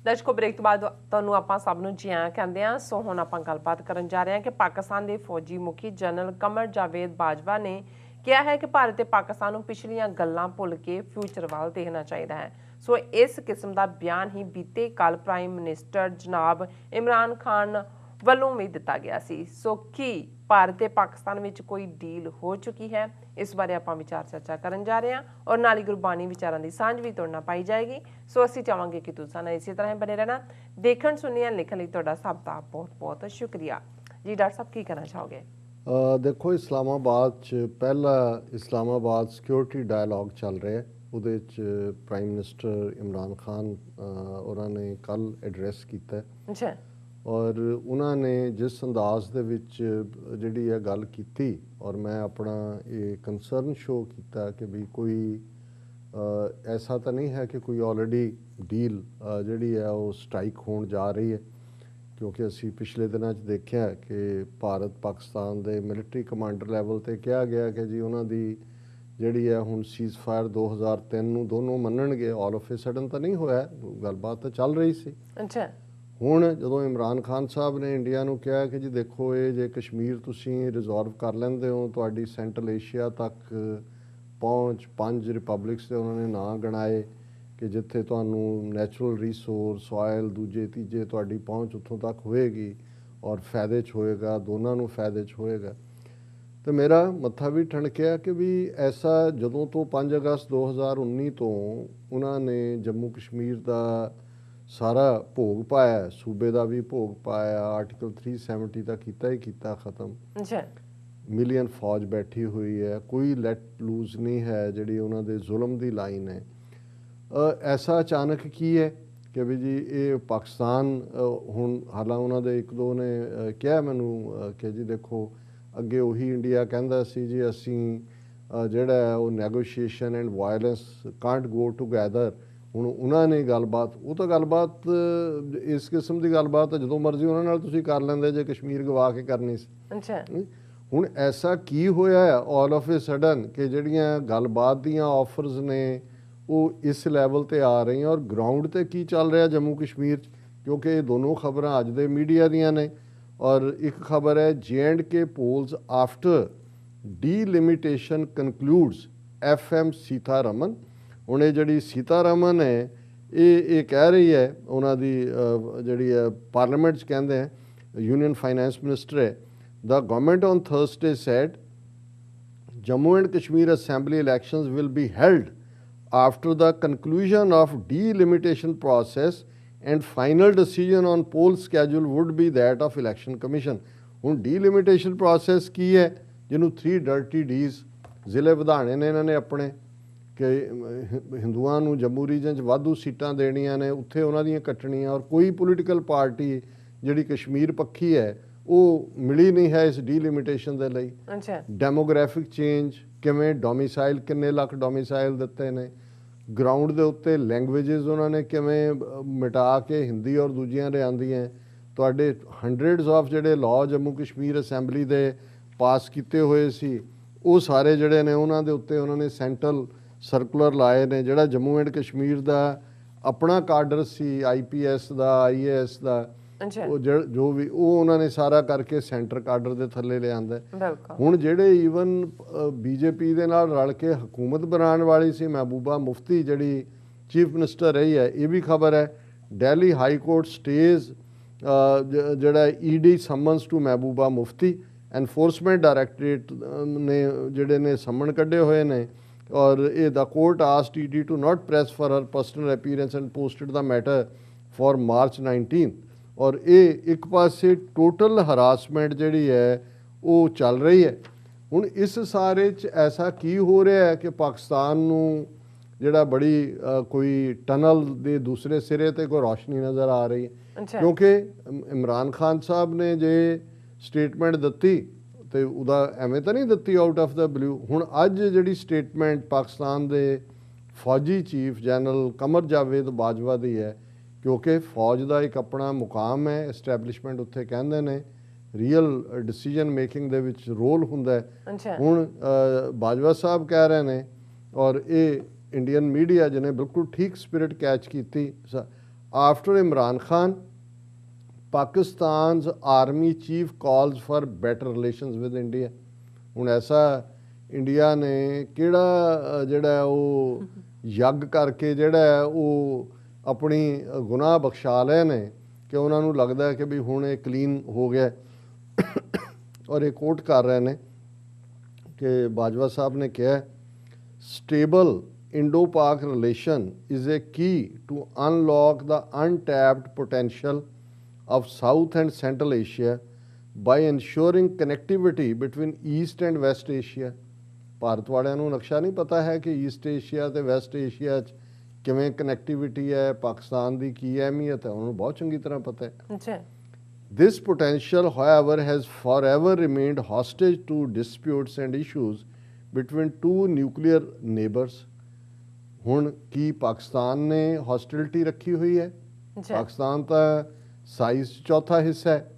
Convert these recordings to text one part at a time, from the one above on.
ਦਰਸ਼ਕੋ break ਤੋਂ ਬਾਅਦ ਤੁਹਾਨੂੰ ਆਪਾਂ ਸਭ ਨੂੰ ਜੀ ਆਇਆਂ ਕਹਿੰਦੇ ਆ। ਸੋ ਹੁਣ ਆਪਾਂ ਗੱਲਬਾਤ ਕਰਨ ਜਾ ਰਹੇ ਹਾਂ ਕਿ ਪਾਕਿਸਤਾਨ ਦੇ ਫੌਜੀ ਮੁਖੀ ਜਨਰਲ ਅਮਰਜ ਬਾਜਵਾ ਨੇ ਕਿਹਾ ਹੈ ਕਿ ਭਾਰਤ ਤੇ ਪਾਕਿਸਤਾਨ ਨੂੰ ਪਿਛਲੀਆਂ ਗੱਲਾਂ ਭੁੱਲ ਕੇ ਫਿਊਚਰ ਵੱਲ ਦੇਖਣਾ ਚਾਹੀਦਾ ਹੈ। ਸੋ ਇਸ ਕਿਸਮ ਦਾ ਬਿਆਨ ਹੀ ਬੀਤੇ ਕੱਲ ਪ੍ਰਾਈਮ ਮਿਨਿਸਟਰ ਜਨਾਬ ਇਮਰਾਨ ਖਾਨ ਵੱਲੋਂ ਵੀ ਦਿੱਤਾ ਗਿਆ ਸੀ। ਸੋ ਕੀ ਭਾਰਤ ਤੇ ਪਾਕਿਸਤਾਨ ਵਿੱਚ ਕੋਈ ਡੀਲ ਹੋ ਚੁੱਕੀ ਹੈ? इस बारे आप विचार चर्चा करन जा रहे हैं और नाल ही गुरबानी विचारां दी सांझ भी तुहाडे नाल पाई जाएगी। सो असीं चाहांगे कि तुसां नाल इसी तरह बने रहना। देखण सुनिया लिखण लई तुहाडा सब दा बहुत बहुत शुक्रिया जी। डॉक्टर साहब की कहना चाहोगे? देखो इस्लामाबाद च पहला इस्लामाबाद सिक्योरिटी डायलॉग चल रहा है। उहदे च प्राइम मिनिस्टर इमरान खान उन्होंने कल एड्रैस किया अच्छा और उन्होंने जिस अंदाज दे विच जिहड़ी है गल कीती और मैं अपना ये कंसर्न शो किया कि भी कोई ऐसा तो नहीं है कि कोई ऑलरेडी डील जिहड़ी है वो स्ट्राइक होण जा रही है, क्योंकि असी पिछले दिनों देखा कि भारत पाकिस्तान के मिलिटरी कमांडर लैवल पर कहा गया कि जी उन्हों की जिहड़ी है हुण सीज़ फायर 2003 नूं दोनों मनणगे। ऑल ऑफ ए सडन तो नहीं होया, गलबात तो चल रही सी। अच्छा ਹੁਣ ਜਦੋਂ ਇਮਰਾਨ ਖਾਨ ਸਾਹਿਬ ਨੇ ਇੰਡੀਆ ਨੂੰ ਕਿਹਾ ਕਿ ਜੀ ਦੇਖੋ ਇਹ ਜੇ ਕਸ਼ਮੀਰ ਤੁਸੀਂ ਰਿਜ਼ੋਲਵ ਕਰ ਲੈਂਦੇ ਹੋ ਤੁਹਾਡੀ ਸੈਂਟਰਲ ਏਸ਼ੀਆ ਤੱਕ ਪਹੁੰਚ 5 ਰਿਪਬਲਿਕਸ ਦੇ ਉਹਨਾਂ ਨੇ ਨਾਂ ਗਣਾਏ ਕਿ ਜਿੱਥੇ ਤੁਹਾਨੂੰ ਨੈਚੁਰਲ ਰਿਸੋਰਸ ਆਇਲ ਦੂਜੇ ਤੀਜੇ ਤੁਹਾਡੀ ਪਹੁੰਚ ਉੱਥੋਂ ਤੱਕ ਹੋਏਗੀ ਔਰ ਫਾਇਦੇ 'ਚ ਹੋਏਗਾ, ਦੋਨਾਂ ਨੂੰ ਫਾਇਦੇ 'ਚ ਹੋਏਗਾ। ਤੇ ਮੇਰਾ ਮੱਥਾ ਵੀ ਠਣਕਿਆ ਕਿ ਵੀ ਐਸਾ ਜਦੋਂ ਤੋਂ 5 ਅਗਸਤ 2019 ਤੋਂ ਉਹਨਾਂ ਨੇ ਜੰਮੂ ਕਸ਼ਮੀਰ ਦਾ सारा भोग पाया, सूबे का भी भोग पाया, आर्टिकल 370 का किया ही किया ख़त्म। अच्छा मिलियन फौज बैठी हुई है, कोई लैट लूज नहीं है जिहड़ी उन्होंने जुल्म की लाइन है। ऐसा अचानक की है कि भी जी ये पाकिस्तान हुण हालां उन्होंने एक दो ने कहा मैनू कि जी देखो अगे उही इंडिया कहता सी जी असी जिहड़ा वो negotiation and violence can't go together. ਹੁਣ ਉਹਨਾਂ ਨੇ ਗੱਲਬਾਤ ਉਹ ਤਾਂ ਗੱਲਬਾਤ ਇਸ ਕਿਸਮ ਦੀ ਗੱਲਬਾਤ ਜਦੋਂ ਮਰਜ਼ੀ ਉਹਨਾਂ ਨਾਲ ਤੁਸੀਂ ਕਰ ਲੈਂਦੇ ਜੇ ਕਸ਼ਮੀਰ ਗਵਾ ਕੇ ਕਰਨੀ ਸੀ। ਅੱਛਾ ਹੁਣ ਐਸਾ ਕੀ ਹੋਇਆ ਆਲ ਆਫ ਏ ਸਡਨ ਕਿ ਜਿਹੜੀਆਂ ਗੱਲਬਾਤ ਦੀਆਂ ਆਫਰਸ ਨੇ ਉਹ ਇਸ ਲੈਵਲ ਤੇ ਆ ਰਹੀਆਂ ਔਰ ਗਰਾਊਂਡ ਤੇ ਕੀ ਚੱਲ ਰਿਹਾ ਜੰਮੂ ਕਸ਼ਮੀਰ 'ਚ, ਕਿਉਂਕਿ ਇਹ ਦੋਨੋਂ ਖਬਰਾਂ ਅੱਜ ਦੇ ਮੀਡੀਆ ਦੀਆਂ ਨੇ। ਔਰ ਇੱਕ ਖਬਰ ਹੈ J&K polls after delimitation concludes FM Sitharaman. ਹੁਣ ਇਹ ਜਿਹੜੀ ਸੀਤਾਰਮਨ ਹੈ ਇਹ ਕਹਿ ਰਹੀ ਹੈ ਉਹਨਾਂ ਦੀ ਜਿਹੜੀ ਹੈ ਪਾਰਲੀਮੈਂਟ 'ਚ ਕਹਿੰਦੇ ਹੈ ਯੂਨੀਅਨ ਫਾਈਨੈਂਸ ਮਿਨਿਸਟਰ ਹੈ the government on Thursday said Jammu and Kashmir assembly elections will be held after the conclusion of delimitation process and final decision on poll schedule would be that of election commission. ਹੁਣ delimitation process ਕੀ ਹੈ ਜਿਹਨੂੰ 3 dirty D's ਜ਼ਿਲ੍ਹੇ ਵਧਾਣੇ ਨੇ ਇਹਨਾਂ ਨੇ ਆਪਣੇ ਕਿ ਹਿੰਦੂਆਂ ਨੂੰ ਜੰਮੂ ਰੀਜਨ 'ਚ ਵਾਧੂ ਸੀਟਾਂ ਦੇਣੀਆਂ ਨੇ ਉੱਥੇ ਉਹਨਾਂ ਦੀਆਂ ਕੱਟਣੀਆਂ ਔਰ ਕੋਈ ਪੋਲੀਟੀਕਲ ਪਾਰਟੀ ਜਿਹੜੀ ਕਸ਼ਮੀਰ ਪੱਖੀ ਹੈ ਉਹ ਮਿਲੀ ਨਹੀਂ ਹੈ ਇਸ ਡੀਲਿਮਿਟੇਸ਼ਨ ਦੇ ਲਈ। ਅੱਛਾ ਡੈਮੋਗ੍ਰਾਫਿਕ ਚੇਂਜ ਕਿਵੇਂ, ਡੋਮੀਸਾਈਲ ਕਿੰਨੇ ਲੱਖ ਡੋਮੀਸਾਈਲ ਦਿੱਤੇ ਨੇ, ਗਰਾਊਂਡ ਦੇ ਉੱਤੇ ਲੈਂਗੁਏਜਸ ਉਹਨਾਂ ਨੇ ਕਿਵੇਂ ਮਿਟਾ ਕੇ ਹਿੰਦੀ ਔਰ ਦੂਜੀਆਂ ਲਿਆਂਦੀਆਂ। ਤੁਹਾਡੇ ਹੰਡਰਡਸ ਆਫ ਜਿਹੜੇ ਲਾਅ ਜੰਮੂ ਕਸ਼ਮੀਰ ਅਸੈਂਬਲੀ ਦੇ ਪਾਸ ਕੀਤੇ ਹੋਏ ਸੀ ਉਹ ਸਾਰੇ ਜਿਹੜੇ ਨੇ ਉਹਨਾਂ ਦੇ ਉੱਤੇ ਉਹਨਾਂ ਨੇ ਸੈਂਟਰਲ ਸਰਕੂਲਰ ਲਾਏ ਨੇ। ਜਿਹੜਾ ਜੰਮੂ ਐਂਡ ਕਸ਼ਮੀਰ ਦਾ ਆਪਣਾ ਕਾਡਰ ਸੀ IPS ਦਾ IAS ਦਾ ਉਹ ਜੋ ਵੀ ਉਹ ਉਹਨਾਂ ਨੇ ਸਾਰਾ ਕਰਕੇ ਸੈਂਟਰ ਕਾਡਰ ਦੇ ਥੱਲੇ ਲਿਆਂਦਾ। ਹੁਣ ਜਿਹੜੇ ਈਵਨ BJP ਦੇ ਨਾਲ ਰਲ ਕੇ ਹਕੂਮਤ ਬਣਾਉਣ ਵਾਲੀ ਸੀ ਮਹਿਬੂਬਾ ਮੁਫਤੀ ਜਿਹੜੀ ਚੀਫ ਮਿਨਿਸਟਰ ਰਹੀ ਹੈ, ਇਹ ਵੀ ਖਬਰ ਹੈ ਦਿੱਲੀ ਹਾਈ ਕੋਰਟ ਸਟੇਜ਼ ਜਿਹੜਾ ED summons to Mehbooba Mufti enforcement directorate ਨੇ ਜਿਹੜੇ ਨੇ ਸਮਨ ਕੱਢੇ ਹੋਏ ਨੇ ਔਰ ਇਹ the court asked ED to not press for her personal appearance and posted the matter for March 19। ਔਰ ਇਹ ਇੱਕ ਪਾਸੇ ਟੋਟਲ ਹਰਾਸਮੈਂਟ ਜਿਹੜੀ ਹੈ ਉਹ ਚੱਲ ਰਹੀ ਹੈ। ਹੁਣ ਇਸ ਸਾਰੇ 'ਚ ਐਸਾ ਕੀ ਹੋ ਰਿਹਾ ਹੈ ਕਿ ਪਾਕਿਸਤਾਨ ਨੂੰ ਜਿਹੜਾ ਬੜੀ ਕੋਈ ਟਨਲ ਦੇ ਦੂਸਰੇ ਸਿਰੇ ਤੇ ਕੋਈ ਰੌਸ਼ਨੀ ਨਜ਼ਰ ਆ ਰਹੀ ਹੈ, ਕਿਉਂਕਿ ਇਮਰਾਨ ਖਾਨ ਸਾਹਿਬ ਨੇ ਜੇ ਸਟੇਟਮੈਂਟ ਦਿੱਤੀ ਤੇ ਉਹਦਾ ਐਵੇਂ ਤਾਂ ਨਹੀਂ ਦਿੱਤੀ ਆਊਟ ਆਫ ਦਾ ਬਲੂ। ਹੁਣ ਅੱਜ ਜਿਹੜੀ ਸਟੇਟਮੈਂਟ ਪਾਕਿਸਤਾਨ ਦੇ ਫੌਜੀ ਚੀਫ ਜਨਰਲ ਅਮਰਜ ਬਾਜਵਾ ਦੀ ਹੈ, ਕਿਉਂਕਿ ਫੌਜ ਦਾ ਇੱਕ ਆਪਣਾ ਮੁਕਾਮ ਹੈ, ਐਸਟੈਬਲਿਸ਼ਮੈਂਟ ਉੱਥੇ ਕਹਿੰਦੇ ਨੇ ਰੀਅਲ ਡਿਸੀਜਨ ਮੇਕਿੰਗ ਦੇ ਵਿੱਚ ਰੋਲ ਹੁੰਦਾ ਹੈ। ਹੁਣ ਬਾਜਵਾ ਸਾਹਿਬ ਕਹਿ ਰਹੇ ਨੇ ਔਰ ਇਹ ਇੰਡੀਅਨ ਮੀਡੀਆ ਜਿਹਨੇ ਬਿਲਕੁਲ ਠੀਕ ਸਪਿਰਿਟ ਕੈਚ ਕੀਤੀ after Imran Khan Pakistan's army chief calls for better relations with India. हुण ऐसा इंडिया ने किहड़ा जिहड़ा है वो यज्ञ करके जिहड़ा है वो अपनी गुनाह बख्शा लए ने कि उन्होंने लगता है कि भी हुण ये क्लीन हो गया। और ये कोट कर रहे हैं कि बाजवा साहब ने कहा stable Indo Pak relation is a key to unlock the untapped potential of South and Central Asia by ensuring connectivity between East and West Asia। Bharat ਵਾਲਿਆਂ ਨੂੰ ਨਕਸ਼ਾ ਨਹੀਂ ਪਤਾ ਹੈ ਕਿ ਈਸਟ ਏਸ਼ੀਆ ਤੇ ਵੈਸਟ ਏਸ਼ੀਆ 'ਚ ਕਿਵੇਂ ਕਨੈਕਟੀਵਿਟੀ ਹੈ, ਪਾਕਿਸਤਾਨ ਦੀ ਕੀ ਅਹਿਮੀਅਤ ਹੈ, ਉਹਨੂੰ ਬਹੁਤ ਚੰਗੀ ਤਰ੍ਹਾਂ ਪਤਾ ਹੈ। ਅੱਛਾ। This potential, however, has forever remained hostage to disputes and issues between two nuclear neighbors। ਹੁਣ ਕੀ ਪਾਕਿਸਤਾਨ ਨੇ ਹੌਸਟਿਲਿਟੀ ਰੱਖੀ ਹੋਈ ਹੈ? ਪਾਕਿਸਤਾਨ ਤਾਂ ਸਾਈਜ਼ ਚੌਥਾ ਹਿੱਸਾ ਹੈ,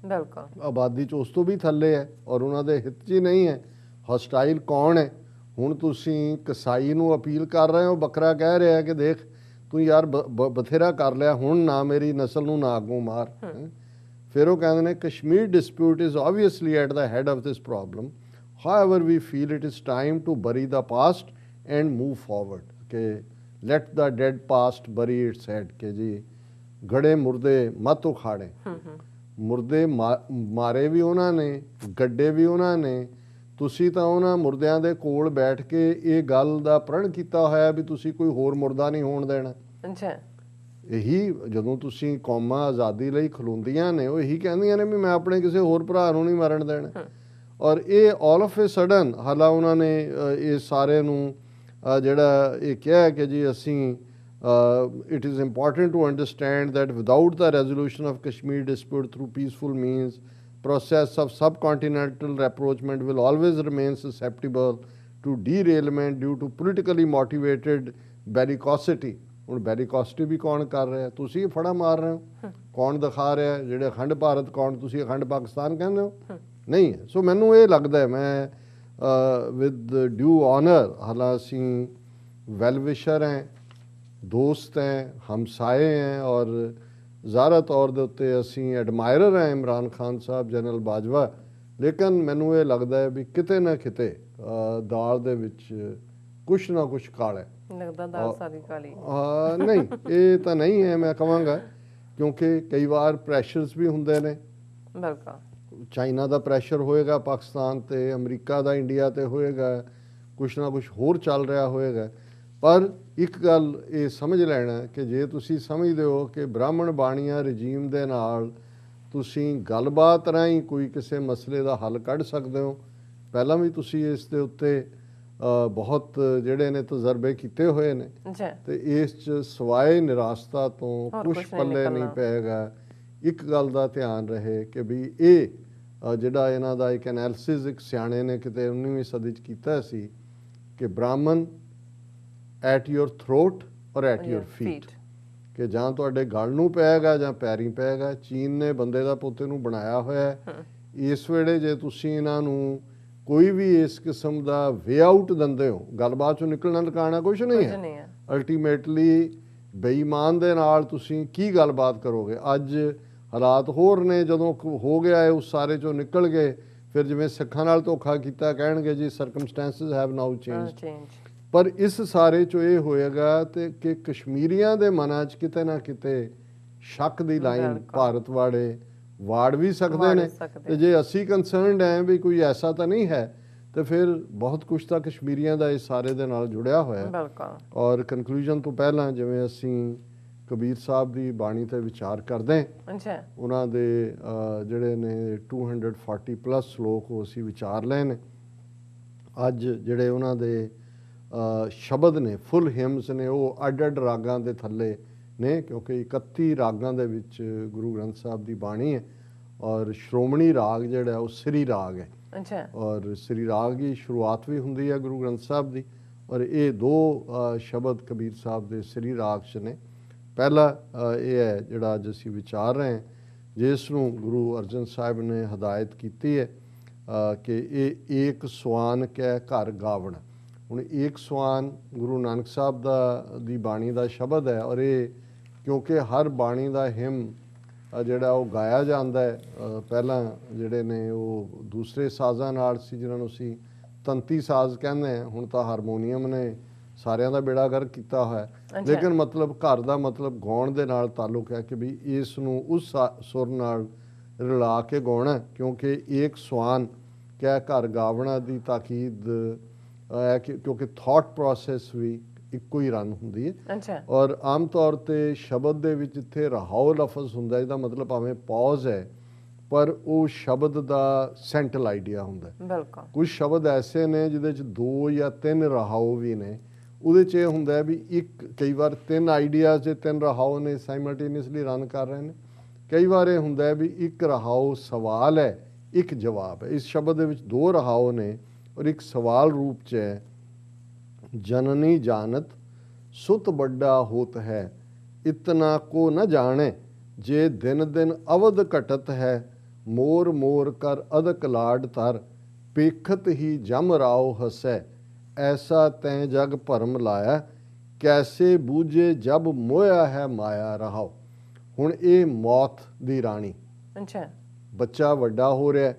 ਬਿਲਕੁਲ ਆਬਾਦੀ 'ਚ ਉਸ ਤੋਂ ਵੀ ਥੱਲੇ ਹੈ, ਔਰ ਉਹਨਾਂ ਦੇ ਹਿੱਤ 'ਚ ਹੀ ਨਹੀਂ ਹੈ। ਹੌਸਟਾਈਲ ਕੌਣ ਹੈ? ਹੁਣ ਤੁਸੀਂ ਕਸਾਈ ਨੂੰ ਅਪੀਲ ਕਰ ਰਹੇ ਹੋ, ਬੱਕਰਾ ਕਹਿ ਰਿਹਾ ਕਿ ਦੇਖ ਤੂੰ ਯਾਰ ਬਥੇਰਾ ਕਰ ਲਿਆ, ਹੁਣ ਨਾ ਮੇਰੀ ਨਸਲ ਨੂੰ ਨਾ ਅੱਗੋਂ ਮਾਰ। ਫਿਰ ਉਹ ਕਹਿੰਦੇ ਨੇ Kashmir dispute is obviously at the head of this problem, however we feel it is time to bury the past and move forward, ਕਿ let the dead past bury its head, ਕਿ ਜੀ ਗੜੇ ਮੁਰਦੇ ਮਤ ਉਖਾੜੇ। ਮੁਰਦੇ ਮਾਰੇ ਵੀ ਉਹਨਾਂ ਨੇ, ਗੱਡੇ ਵੀ ਉਹਨਾਂ ਨੇ। ਤੁਸੀਂ ਤਾਂ ਉਹਨਾਂ ਮੁਰਦਿਆਂ ਦੇ ਕੋਲ ਬੈਠ ਕੇ ਇਹ ਗੱਲ ਦਾ ਪ੍ਰਣ ਕੀਤਾ ਹੋਇਆ ਵੀ ਤੁਸੀਂ ਕੋਈ ਹੋਰ ਮੁਰਦਾ ਨਹੀਂ ਹੋਣ ਦੇਣਾ। ਅੱਛਾ। ਇਹੀ ਜਦੋਂ ਤੁਸੀਂ ਕੌਮਾਂ ਆਜ਼ਾਦੀ ਲਈ ਖਲੋਂਦੀਆਂ ਨੇ, ਉਹ ਇਹੀ ਕਹਿੰਦੀਆਂ ਨੇ ਵੀ ਮੈਂ ਆਪਣੇ ਕਿਸੇ ਹੋਰ ਭਰਾ ਨੂੰ ਨਹੀਂ ਮਰਨ ਦੇਣਾ। ਔਰ ਇਹ ਆਲ ਆਫ ਏ ਸਡਨ ਹਾਲਾ ਉਹਨਾਂ ਨੇ ਇਹ ਸਾਰੇ ਨੂੰ ਜਿਹੜਾ ਇਹ ਕਿਹਾ ਕਿ ਜੀ ਅਸੀਂ it is important to understand that without the resolution of Kashmir dispute through peaceful means, process of subcontinental rapprochement will always remain susceptible to derailment due to politically motivated bellicosity। ਹੁਣ bellicosity ਵੀ ਕੌਣ ਕਰ ਰਿਹਾ? ਤੁਸੀਂ ਫੜਾ ਮਾਰ ਰਹੇ ਹੋ। ਕੌਣ ਦਿਖਾ ਰਿਹਾ? ਜਿਹੜੇ ਅਖੰਡ ਭਾਰਤ, ਕੌਣ ਤੁਸੀਂ ਅਖੰਡ ਪਾਕਿਸਤਾਨ ਕਹਿੰਦੇ ਹੋ? ਨਹੀਂ ਹੈ। ਸੋ ਮੈਨੂੰ ਇਹ ਲੱਗਦਾ ਹੈ, ਮੈਂ ਵਿਦ ਡਿਊ ਆਨਰ, ਹਾਲਾਂ ਅਸੀਂ ਵੈਲ ਵਿਸ਼ਰ ਹੈ, ਦੋਸਤ ਹੈ, ਹਮਸਾਏ ਹੈ, ਔਰ ਜ਼ਾਹਰਾ ਤੌਰ ਦੇ ਉੱਤੇ ਅਸੀਂ ਐਡਮਾਇਰਰ ਹੈ ਇਮਰਾਨ ਖਾਨ ਸਾਹਿਬ, ਜਨਰਲ ਬਾਜਵਾ। ਲੇਕਿਨ ਮੈਨੂੰ ਇਹ ਲੱਗਦਾ ਹੈ ਵੀ ਕਿਤੇ ਨਾ ਕਿਤੇ ਦਾਲ ਦੇ ਵਿੱਚ ਕੁਛ ਨਾ ਕੁਛ ਕਾਲਾ ਲੱਗਦਾ। ਦਾਲ ਸਾਰੀ ਕਾਲੀ ਨਹੀਂ, ਇਹ ਤਾਂ ਨਹੀਂ ਹੈ ਮੈਂ ਕਹਾਂਗਾ, ਕਿਉਂਕਿ ਕਈ ਵਾਰ ਪ੍ਰੈਸ਼ਰਸ ਵੀ ਹੁੰਦੇ ਨੇ। ਬਿਲਕੁਲ ਚਾਈਨਾ ਦਾ ਪ੍ਰੈਸ਼ਰ ਹੋਏਗਾ ਪਾਕਿਸਤਾਨ ਤੇ, ਅਮਰੀਕਾ ਦਾ ਇੰਡੀਆ ਤੇ ਹੋਏਗਾ, ਕੁਛ ਨਾ ਕੁਛ ਹੋਰ ਚੱਲ ਰਿਹਾ ਹੋਏਗਾ। ਪਰ ਇੱਕ ਗੱਲ ਇਹ ਸਮਝ ਲੈਣਾ ਕਿ ਜੇ ਤੁਸੀਂ ਸਮਝਦੇ ਹੋ ਕਿ ਬ੍ਰਾਹਮਣ ਬਾਣੀਆਂ ਰਜੀਮ ਦੇ ਨਾਲ ਤੁਸੀਂ ਗੱਲਬਾਤ ਰਾਹੀਂ ਕੋਈ ਕਿਸੇ ਮਸਲੇ ਦਾ ਹੱਲ ਕੱਢ ਸਕਦੇ ਹੋ, ਪਹਿਲਾਂ ਵੀ ਤੁਸੀਂ ਇਸ ਦੇ ਉੱਤੇ ਬਹੁਤ ਜਿਹੜੇ ਨੇ ਤਜਰਬੇ ਕੀਤੇ ਹੋਏ ਨੇ, ਤੇ ਇਸ 'ਚ ਸਵਾਏ ਨਿਰਾਸ਼ਤਾ ਤੋਂ ਕੁਛ ਪੱਲੇ ਨਹੀਂ ਪਏਗਾ। ਇੱਕ ਗੱਲ ਦਾ ਧਿਆਨ ਰਹੇ ਕਿ ਵੀ ਇਹ ਜਿਹੜਾ ਇਹਨਾਂ ਦਾ ਇੱਕ ਐਨਾਲਿਸਿਸ ਇੱਕ ਸਿਆਣੇ ਨੇ ਕਿਤੇ 19ਵੀਂ ਸਦੀ 'ਚ ਕੀਤਾ ਸੀ ਕਿ ਬ੍ਰਾਹਮਣ ਐਟ ਯੋਰ ਥਰੋਟ ਔਰ ਐਟ ਯੋਰ ਫੀਟ, ਕਿ ਜਾਂ ਤੁਹਾਡੇ ਗਲ ਨੂੰ ਪਏਗਾ ਜਾਂ ਪੈਰੀ ਪਏਗਾ। ਚੀਨ ਨੇ ਬੰਦੇ ਦਾ ਪੁੱਤ ਨੂੰ ਬਣਾਇਆ ਹੋਇਆ। ਇਸ ਵੇਲੇ ਜੇ ਤੁਸੀਂ ਇਹਨਾਂ ਨੂੰ ਕੋਈ ਵੀ ਇਸ ਕਿਸਮ ਦਾ ਵੇ ਆਊਟ ਦਿੰਦੇ ਹੋ, ਗੱਲਬਾਤ 'ਚੋਂ ਨਿਕਲਣਾ ਟਿਕਾਣਾ ਕੁਛ ਨਹੀਂ ਹੈ। ਅਲਟੀਮੇਟਲੀ ਬੇਈਮਾਨ ਦੇ ਨਾਲ ਤੁਸੀਂ ਕੀ ਗੱਲਬਾਤ ਕਰੋਗੇ? ਅੱਜ ਹਾਲਾਤ ਹੋਰ ਨੇ, ਜਦੋਂ ਹੋ ਗਿਆ ਹੈ ਉਸ ਸਾਰੇ 'ਚੋਂ ਨਿਕਲ ਗਏ, ਫਿਰ ਜਿਵੇਂ ਸਿੱਖਾਂ ਨਾਲ ਧੋਖਾ ਕੀਤਾ ਕਹਿਣਗੇ ਜੀ ਸਰਕਮਸਟੈਂਸਿਸ ਹੈਵ ਨਾਊ ਚੇਂਜਡ। ਪਰ ਇਸ ਸਾਰੇ 'ਚੋਂ ਇਹ ਹੋਏਗਾ ਤੇ ਕਿ ਕਸ਼ਮੀਰੀਆਂ ਦੇ ਮਨਾਂ 'ਚ ਕਿਤੇ ਨਾ ਕਿਤੇ ਸ਼ੱਕ ਦੀ ਲਾਈਨ ਭਾਰਤ ਵਾਲੇ ਵਾੜ ਵੀ ਸਕਦੇ ਨੇ। ਤੇ ਜੇ ਅਸੀਂ ਕੰਸਰਨਡ ਹੈ ਵੀ ਕੋਈ ਐਸਾ ਤਾਂ ਨਹੀਂ ਹੈ, ਤੇ ਫਿਰ ਬਹੁਤ ਕੁਛ ਤਾਂ ਕਸ਼ਮੀਰੀਆਂ ਦਾ ਇਸ ਸਾਰੇ ਦੇ ਨਾਲ ਜੁੜਿਆ ਹੋਇਆ। ਔਰ ਕਨਕਲੂਜਨ ਤੋਂ ਪਹਿਲਾਂ ਜਿਵੇਂ ਅਸੀਂ ਕਬੀਰ ਸਾਹਿਬ ਦੀ ਬਾਣੀ ਤੇ ਵਿਚਾਰ ਕਰਦੇ ਹਾਂ, ਉਹਨਾਂ ਦੇ ਜਿਹੜੇ ਨੇ 240+ ਸ਼ਲੋਕ ਉਹ ਅਸੀਂ ਵਿਚਾਰ ਲਏ ਨੇ। ਅੱਜ ਜਿਹੜੇ ਉਹਨਾਂ ਦੇ ਸ਼ਬਦ ਨੇ, ਫੁੱਲ ਹਿਮਸ ਨੇ, ਉਹ ਅੱਡ ਅੱਡ ਰਾਗਾਂ ਦੇ ਥੱਲੇ ਨੇ, ਕਿਉਂਕਿ 31 ਰਾਗਾਂ ਦੇ ਵਿੱਚ ਗੁਰੂ ਗ੍ਰੰਥ ਸਾਹਿਬ ਦੀ ਬਾਣੀ ਹੈ। ਔਰ ਸ਼੍ਰੋਮਣੀ ਰਾਗ ਜਿਹੜਾ ਉਹ ਸ੍ਰੀ ਰਾਗ ਹੈ। ਔਰ ਸ੍ਰੀ ਰਾਗ ਦੀ ਸ਼ੁਰੂਆਤ ਵੀ ਹੁੰਦੀ ਹੈ ਗੁਰੂ ਗ੍ਰੰਥ ਸਾਹਿਬ ਦੀ। ਔਰ ਇਹ ਦੋ ਸ਼ਬਦ ਕਬੀਰ ਸਾਹਿਬ ਦੇ ਸ੍ਰੀ ਰਾਗ 'ਚ ਨੇ। ਪਹਿਲਾ ਇਹ ਹੈ ਜਿਹੜਾ ਅੱਜ ਅਸੀਂ ਵਿਚਾਰ ਰਹੇ ਹਾਂ, ਜਿਸ ਨੂੰ ਗੁਰੂ ਅਰਜਨ ਸਾਹਿਬ ਨੇ ਹਦਾਇਤ ਕੀਤੀ ਹੈ ਕਿ ਇਹ ਏਕ ਸਵਾਨ ਕਹਿ ਘਰ ਗਾਵਣ। ਹੁਣ ਏਕ ਸਵਾਨ ਗੁਰੂ ਨਾਨਕ ਸਾਹਿਬ ਦੀ ਬਾਣੀ ਦਾ ਸ਼ਬਦ ਹੈ, ਔਰ ਇਹ ਕਿਉਂਕਿ ਹਰ ਬਾਣੀ ਦਾ ਹਿਮ ਜਿਹੜਾ ਉਹ ਗਾਇਆ ਜਾਂਦਾ ਹੈ। ਪਹਿਲਾਂ ਜਿਹੜੇ ਨੇ ਉਹ ਦੂਸਰੇ ਸਾਜ਼ਾਂ ਨਾਲ ਸੀ, ਜਿਨ੍ਹਾਂ ਨੂੰ ਅਸੀਂ ਤੰਤੀ ਸਾਜ਼ ਕਹਿੰਦੇ ਹਾਂ। ਹੁਣ ਤਾਂ ਹਾਰਮੋਨੀਅਮ ਨੇ ਸਾਰਿਆਂ ਦਾ ਬੇੜਾ ਗਰਕ ਕੀਤਾ ਹੋਇਆ, ਲੇਕਿਨ ਮਤਲਬ ਘਰ ਦਾ ਮਤਲਬ ਗਾਉਣ ਦੇ ਨਾਲ ਤਾਲੁਕ ਹੈ ਕਿ ਵੀ ਇਸ ਨੂੰ ਉਸ ਸੁਰ ਨਾਲ ਰਲਾ ਕੇ ਗਾਉਣਾ, ਕਿਉਂਕਿ ਏਕ ਸਵਾਨ ਕਹਿ ਘਰ ਗਾਵਣਾ ਦੀ ਤਾਕੀਦ ਹੈ ਕਿ ਕਿਉਂਕਿ ਥਾਟ ਪ੍ਰੋਸੈਸ ਵੀ ਇੱਕੋ ਹੀ ਰਨ ਹੁੰਦੀ ਹੈ। ਔਰ ਆਮ ਤੌਰ 'ਤੇ ਸ਼ਬਦ ਦੇ ਵਿੱਚ ਜਿੱਥੇ ਰਹਾਓ ਲਫ਼ਜ਼ ਹੁੰਦਾ, ਇਹਦਾ ਮਤਲਬ ਭਾਵੇਂ ਪੌਜ਼ ਹੈ, ਪਰ ਉਹ ਸ਼ਬਦ ਦਾ ਸੈਂਟਰਲ ਆਈਡੀਆ ਹੁੰਦਾ। ਬਿਲਕੁਲ ਕੁਝ ਸ਼ਬਦ ਐਸੇ ਨੇ ਜਿਹਦੇ 'ਚ 2 ਜਾਂ 3 ਰਹਾਓ ਵੀ ਨੇ। ਉਹਦੇ 'ਚ ਇਹ ਹੁੰਦਾ ਵੀ ਇੱਕ ਕਈ ਵਾਰ 3 ਆਈਡੀਆਜ਼ ਦੇ 3 ਰਹਾਓ ਨੇ ਸਾਈਮਲਟੇਨੀਅਸਲੀ ਰਨ ਕਰ ਰਹੇ ਨੇ। ਕਈ ਵਾਰ ਇਹ ਹੁੰਦਾ ਵੀ ਇੱਕ ਰਹਾਓ ਸਵਾਲ ਹੈ, ਇੱਕ ਜਵਾਬ ਹੈ। ਇਸ ਸ਼ਬਦ ਦੇ ਵਿੱਚ 2 ਰਹਾਓ ਨੇ ਔਰ ਇੱਕ ਸਵਾਲ ਰੂਪ 'ਚ ਹੈ। ਜਨਨੀ ਜਾਨਤ ਸੁਤ ਵੱਡਾ ਹੋਤ ਹੈ, ਇਤਨਾ ਕੋ ਨ ਜਾਣੇ ਜੇ ਦਿਨ ਦਿਨ ਅਵਧ ਘਟਤ ਹੈ। ਮੋਰ ਮੋਰ ਕਰ ਅਦਕ ਲਾਡ ਤਰ, ਪੇਖਤ ਹੀ ਜਮ ਰਾਓ ਹਸੈ। ਐਸਾ ਤੈਂ ਜਗ ਭਰਮ ਲਾਇਆ, ਕੈਸੇ ਬੂਝੇ ਜਬ ਮੋਇਆ ਹੈ ਮਾਇਆ ਰਹਾਓ। ਹੁਣ ਇਹ ਮੌਤ ਦੀ ਰਾਣੀ, ਬੱਚਾ ਵੱਡਾ ਹੋ ਰਿਹਾ,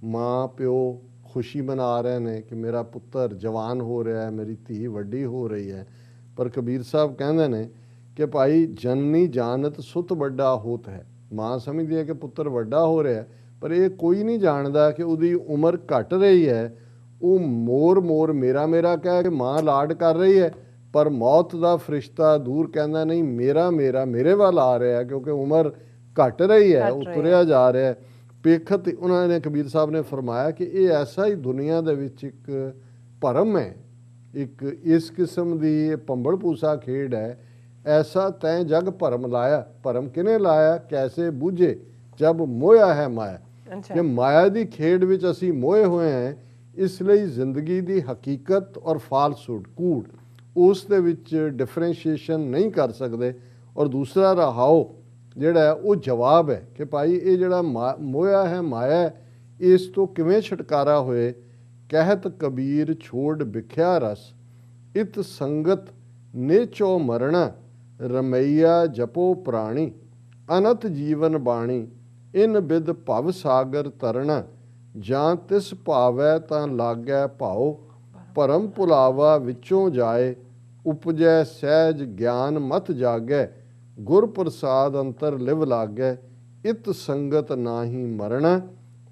ਮਾਂ ਪਿਓ ਖੁਸ਼ੀ ਮਨਾ ਰਹੇ ਨੇ ਕਿ ਮੇਰਾ ਪੁੱਤਰ ਜਵਾਨ ਹੋ ਰਿਹਾ ਹੈ, ਮੇਰੀ ਧੀ ਵੱਡੀ ਹੋ ਰਹੀ ਹੈ। ਪਰ ਕਬੀਰ ਸਾਹਿਬ ਕਹਿੰਦੇ ਨੇ ਕਿ ਭਾਈ ਜਨਨੀ ਜਾਨਤ ਸੁਤ ਵੱਡਾ ਹੋਤ ਹੈ। ਮਾਂ ਸਮਝਦੀ ਹੈ ਕਿ ਪੁੱਤਰ ਵੱਡਾ ਹੋ ਰਿਹਾ, ਪਰ ਇਹ ਕੋਈ ਨਹੀਂ ਜਾਣਦਾ ਕਿ ਉਹਦੀ ਉਮਰ ਘਟ ਰਹੀ ਹੈ। ਉਹ ਮੋਰ ਮੋਰ ਮੇਰਾ ਮੇਰਾ ਕਹਿ ਕੇ ਮਾਂ ਲਾਡ ਕਰ ਰਹੀ ਹੈ, ਪਰ ਮੌਤ ਦਾ ਫਰਿਸ਼ਤਾ ਦੂਰ ਕਹਿੰਦਾ ਨਹੀਂ, ਮੇਰਾ ਮੇਰਾ ਮੇਰੇ ਵੱਲ ਆ ਰਿਹਾ, ਕਿਉਂਕਿ ਉਮਰ ਘਟ ਰਹੀ ਹੈ, ਉਹ ਤੁਰਿਆ ਜਾ ਰਿਹਾ ਹੈ। ਪੇਖਤ ਉਹਨਾਂ ਨੇ ਕਬੀਰ ਸਾਹਿਬ ਨੇ ਫਰਮਾਇਆ ਕਿ ਇਹ ਐਸਾ ਹੀ ਦੁਨੀਆ ਦੇ ਵਿੱਚ ਇੱਕ ਭਰਮ ਹੈ, ਇੱਕ ਇਸ ਕਿਸਮ ਦੀ ਪੰਬਲ ਪੂਸਾ ਖੇਡ ਹੈ। ਐਸਾ ਤੈਂ ਜਗ ਭਰਮ ਲਾਇਆ, ਭਰਮ ਕਿਹਨੇ ਲਾਇਆ? ਕੈਸੇ ਬੂਝੇ ਜਬ ਮੋਇਆ ਹੈ ਮਾਇਆ। ਕਿ ਮਾਇਆ ਦੀ ਖੇਡ ਵਿੱਚ ਅਸੀਂ ਮੋਏ ਹੋਏ ਹਾਂ, ਇਸ ਲਈ ਜ਼ਿੰਦਗੀ ਦੀ ਹਕੀਕਤ ਔਰ ਫਾਲਸੂਟ ਕੂੜ ਉਸ ਦੇ ਵਿੱਚ ਡਿਫਰੈਂਸ਼ੀਏਸ਼ਨ ਨਹੀਂ ਕਰ ਸਕਦੇ। ਔਰ ਦੂਸਰਾ ਰਹਾਓ ਜਿਹੜਾ ਉਹ ਜਵਾਬ ਹੈ ਕਿ ਭਾਈ ਇਹ ਜਿਹੜਾ ਮੋਇਆ ਹੈ ਮਾਇਆ, ਇਸ ਤੋਂ ਕਿਵੇਂ ਛੁਟਕਾਰਾ ਹੋਏ। ਕਹਿਤ ਕਬੀਰ ਛੋੜ ਵਿਖਿਆ ਰਸ, ਇਤ ਸੰਗਤ ਨੇਚੋ ਮਰਣਾ। ਰਮਈਆ ਜਪੋ ਪ੍ਰਾਣੀ, ਅਨਤ ਜੀਵਨ ਬਾਣੀ। ਇਨ ਬਿਦ ਭਵ ਸਾਗਰ ਤਰਣਾ, ਜਾਂ ਤਿਸ ਭਾਵੈ ਤਾਂ ਲਾਗੈ ਭਾਓ। ਭਰਮ ਭੁਲਾਵਾ ਵਿੱਚੋਂ ਜਾਏ, ਉਪਜੈ ਸਹਿਜ ਗਿਆਨ ਮਤ ਜਾਗੈ। ਗੁਰ ਪ੍ਰਸਾਦ ਅੰਤਰ ਲਿਵ ਲਾਗੈ, ਇਤ ਸੰਗਤ ਨਾਹੀ ਮਰਣਾ।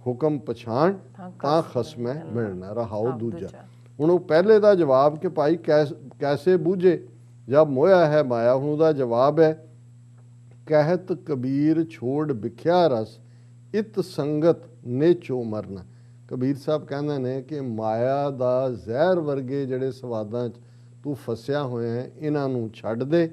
ਹੁਕਮ ਪਛਾਣ ਤਾਂ ਖਸਮੈ ਮਿਲਣਾ। ਰਹਾਓ ਦੂਜਾ। ਹੁਣ ਉਹ ਪਹਿਲੇ ਦਾ ਜਵਾਬ ਕਿ ਭਾਈ ਕੈਸੇ ਬੂਝੇ ਜਬ ਮੋਇਆ ਹੈ ਮਾਇਆ, ਹੁਣ ਉਹਦਾ ਜਵਾਬ ਹੈ ਕਹਿਤ ਕਬੀਰ ਛੋੜ ਵਿਖਿਆ ਰਸ, ਇਤ ਸੰਗਤ ਨੇਚੋ ਮਰਨਾ। ਕਬੀਰ ਸਾਹਿਬ ਕਹਿੰਦੇ ਨੇ ਕਿ ਮਾਇਆ ਦਾ ਜ਼ਹਿਰ ਵਰਗੇ ਜਿਹੜੇ ਸਵਾਦਾਂ 'ਚ ਤੂੰ ਫਸਿਆ ਹੋਇਆ ਹੈ, ਇਹਨਾਂ ਨੂੰ ਛੱਡ ਦੇ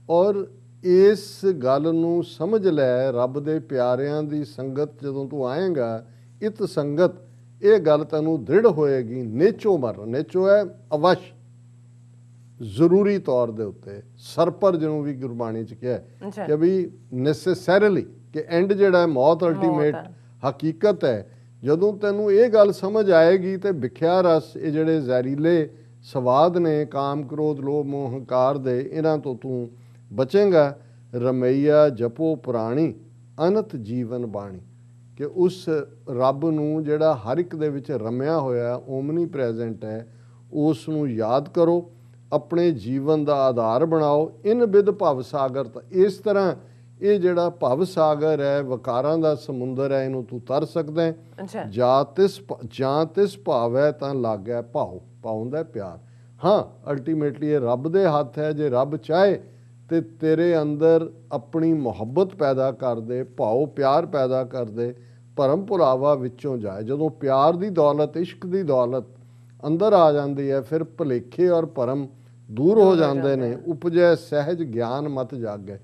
ਔਰ ਇਸ ਗੱਲ ਨੂੰ ਸਮਝ ਲੈ, ਰੱਬ ਦੇ ਪਿਆਰਿਆਂ ਦੀ ਸੰਗਤ ਜਦੋਂ ਤੂੰ ਆਏਗਾ, ਇਤ ਸੰਗਤ, ਇਹ ਗੱਲ ਤੈਨੂੰ ਦ੍ਰਿੜ ਹੋਏਗੀ। ਨੇਚੋ ਮਰਨ, ਨੇਚੋ ਹੈ ਅਵਸ਼, ਜ਼ਰੂਰੀ ਤੌਰ ਦੇ ਉੱਤੇ। ਸਰਪਰ ਜਿਹਨੂੰ ਵੀ ਗੁਰਬਾਣੀ 'ਚ ਕਿਹਾ ਕਿ ਵੀ ਨੈਸੈਸਰੀਲੀ, ਕਿ ਐਂਡ ਜਿਹੜਾ ਮੌਤ ਅਲਟੀਮੇਟ ਹਕੀਕਤ ਹੈ। ਜਦੋਂ ਤੈਨੂੰ ਇਹ ਗੱਲ ਸਮਝ ਆਏਗੀ ਤੇ ਵਿਖਿਆ ਰਸ, ਇਹ ਜਿਹੜੇ ਜ਼ਹਿਰੀਲੇ ਸਵਾਦ ਨੇ ਕਾਮ ਕ੍ਰੋਧ ਲੋਭ ਮੋਹ ਹੰਕਾਰ ਦੇ, ਇਹਨਾਂ ਤੋਂ ਤੂੰ ਬਚੇਗਾ। ਰਮਈਆ ਜਪੋ ਪ੍ਰਾਣੀ, ਅਨਤ ਜੀਵਨ ਬਾਣੀ। ਕਿ ਉਸ ਰੱਬ ਨੂੰ ਜਿਹੜਾ ਹਰ ਇੱਕ ਦੇ ਵਿੱਚ ਰਮਿਆ ਹੋਇਆ, ਓਮਨੀ ਪ੍ਰੈਜ਼ੈਂਟ ਹੈ, ਉਸ ਨੂੰ ਯਾਦ ਕਰੋ, ਆਪਣੇ ਜੀਵਨ ਦਾ ਆਧਾਰ ਬਣਾਓ। ਇਨ ਬਿਦ ਭਵ ਸਾਗਰ, ਤਾਂ ਇਸ ਤਰ੍ਹਾਂ ਇਹ ਜਿਹੜਾ ਭਵ ਸਾਗਰ ਹੈ, ਵਕਾਰਾਂ ਦਾ ਸਮੁੰਦਰ ਹੈ, ਇਹਨੂੰ ਤੂੰ ਤਰ ਸਕਦਾ ਹੈ। ਜਾਂ ਤਿਸ ਭਾਵ ਹੈ ਤਾਂ ਲਾਗੈ ਭਾਉ, ਭਾਉ ਹੁੰਦਾ ਪਿਆਰ। ਹਾਂ, ਅਲਟੀਮੇਟਲੀ ਇਹ ਰੱਬ ਦੇ ਹੱਥ ਹੈ। ਜੇ ਰੱਬ ਚਾਹੇ ਤੇ ਤੇਰੇ ਅੰਦਰ ਆਪਣੀ ਮੁਹੱਬਤ ਪੈਦਾ ਕਰ ਦੇ, ਭਾਉ ਪਿਆਰ ਪੈਦਾ ਕਰ ਦੇ, ਭਰਮ ਭੁਲਾਵਾ ਵਿੱਚੋਂ ਜਾਏ। ਜਦੋਂ ਪਿਆਰ ਦੀ ਦੌਲਤ, ਇਸ਼ਕ ਦੀ ਦੌਲਤ ਅੰਦਰ ਆ ਜਾਂਦੀ ਹੈ, ਫਿਰ ਭੁਲੇਖੇ ਔਰ ਭਰਮ ਦੂਰ ਹੋ ਜਾਂਦੇ ਨੇ। ਉਪਜੈ ਸਹਿਜ ਗਿਆਨ ਮਤ ਜਾਗੈ,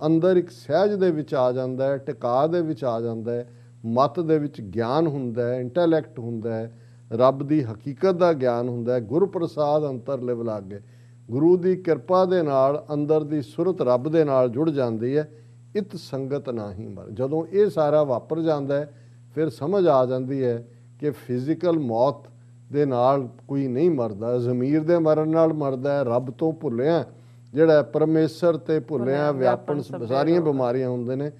ਅੰਦਰ ਇੱਕ ਸਹਿਜ ਦੇ ਵਿੱਚ ਆ ਜਾਂਦਾ ਹੈ, ਟਿਕਾ ਦੇ ਵਿੱਚ ਆ ਜਾਂਦਾ ਹੈ, ਮਤ ਦੇ ਵਿੱਚ ਗਿਆਨ ਹੁੰਦਾ ਹੈ, ਇੰਟੈਲੈਕਟ ਹੁੰਦਾ ਹੈ, ਰੱਬ ਦੀ ਹਕੀਕਤ ਦਾ ਗਿਆਨ ਹੁੰਦਾ ਹੈ। ਗੁਰ ਪ੍ਰਸਾਦ ਅੰਤਰ ਲਿਵ ਲਾਗੈ, ਗੁਰੂ ਦੀ ਕਿਰਪਾ ਦੇ ਨਾਲ ਅੰਦਰ ਦੀ ਸੁਰਤ ਰੱਬ ਦੇ ਨਾਲ ਜੁੜ ਜਾਂਦੀ ਹੈ। ਇਤ ਸੰਗਤ ਨਾਹੀ ਮਰ, ਜਦੋਂ ਇਹ ਸਾਰਾ ਵਾਪਰ ਜਾਂਦਾ ਹੈ, ਫਿਰ ਸਮਝ ਆ ਜਾਂਦੀ ਹੈ ਕਿ ਫਿਜ਼ੀਕਲ ਮੌਤ ਦੇ ਨਾਲ ਕੋਈ ਨਹੀਂ ਮਰਦਾ, ਜ਼ਮੀਰ ਦੇ ਮਰਨ ਨਾਲ ਮਰਦਾ ਹੈ। ਰੱਬ ਤੋਂ ਭੁੱਲਿਆ ਜਿਹੜਾ ਪਰਮੇਸ਼ਰ ਤੇ ਭੁੱਲਿਆ ਵਿਆਪਨ ਸਾਰੀਆਂ ਬਿਮਾਰੀਆਂ ਹੁੰਦੇ ਨੇ।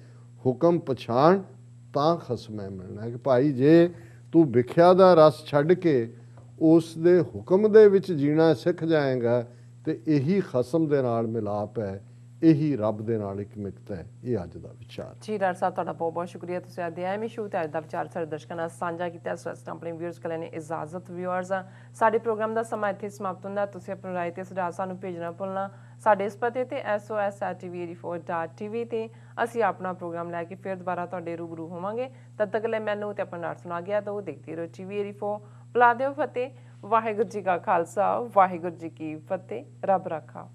ਹੁਕਮ ਪਛਾਣ ਤਾਂ ਖਸਮੈ ਮਿਲਣਾ ਕਿ ਭਾਈ ਜੇ ਤੂੰ ਵਿਖਿਆ ਦਾ ਰਸ ਛੱਡ ਕੇ ਉਸ ਦੇ ਹੁਕਮ ਦੇ ਵਿੱਚ ਜੀਣਾ ਸਿੱਖ ਜਾਏਗਾ ਤੇ ਇਹੀ ਖਸਮ ਦੇ ਨਾਲ ਮਿਲਾਪ ਹੈ, ਇਹੀ ਰੱਬ ਦੇ ਨਾਲ ਇੱਕ ਮਿਕਤ ਹੈ। ਇਹ ਅੱਜ ਦਾ ਵਿਚਾਰ ਜੀ। ਡਾਕਟਰ ਸਾਹਿਬ ਤੁਹਾਡਾ ਬਹੁਤ ਬਹੁਤ ਸ਼ੁਕਰੀਆ, ਤੁਸੀਂ ਅੱਜ ਦੇ ਐਵੇਂ ਸ਼ੂ ਤੇ ਅੱਜ ਦਾ ਵਿਚਾਰ ਸਾਡੇ ਦਰਸ਼ਕਾਂ ਨਾਲ ਸਾਂਝਾ ਕੀਤਾ। ਇਸ ਵਾਸਤੇ ਆਪਣੇ ਵਿਊਅਰਸ ਕੋਲ ਨੇ ਇਜਾਜ਼ਤ। ਵਿਊਅਰਸ, ਸਾਡੇ ਪ੍ਰੋਗਰਾਮ ਦਾ ਸਮਾਂ ਇੱਥੇ ਸਮਾਪਤ ਹੁੰਦਾ। ਤੁਸੀਂ ਆਪਣੀ ਰਾਏ ਤੇ ਸੁਝਾਅ ਸਾਨੂੰ ਭੇਜਣਾ ਭੁੱਲਣਾ। ਸਾਡੇ ਇਸ ਪਤੇ ਤੇ SOS@tv84.tv ਤੇ ਅਸੀਂ ਆਪਣਾ ਪ੍ਰੋਗਰਾਮ ਲੈ ਕੇ ਫਿਰ ਦੁਬਾਰਾ ਤੁਹਾਡੇ ਰੂਬਰੂ ਹੋਵਾਂਗੇ। ਤਦ ਤੱਕ ਲਈ ਮੈਨੂੰ ਤੇ ਆਪਣਾ ਨਾਟ ਸੁਣਾ ਗਿਆ ਤਾਂ ਦੇਖਦੇ ਰਹੋ TV84। ਬੁਲਾ ਦਿਓ ਫਤਿਹ। ਵਾਹਿਗੁਰੂ ਜੀ ਕਾ ਖਾਲਸਾ, ਵਾਹਿਗੁਰੂ ਜੀ ਕੀ ਫਤਿਹ। ਰੱਬ ਰਾਖਾ।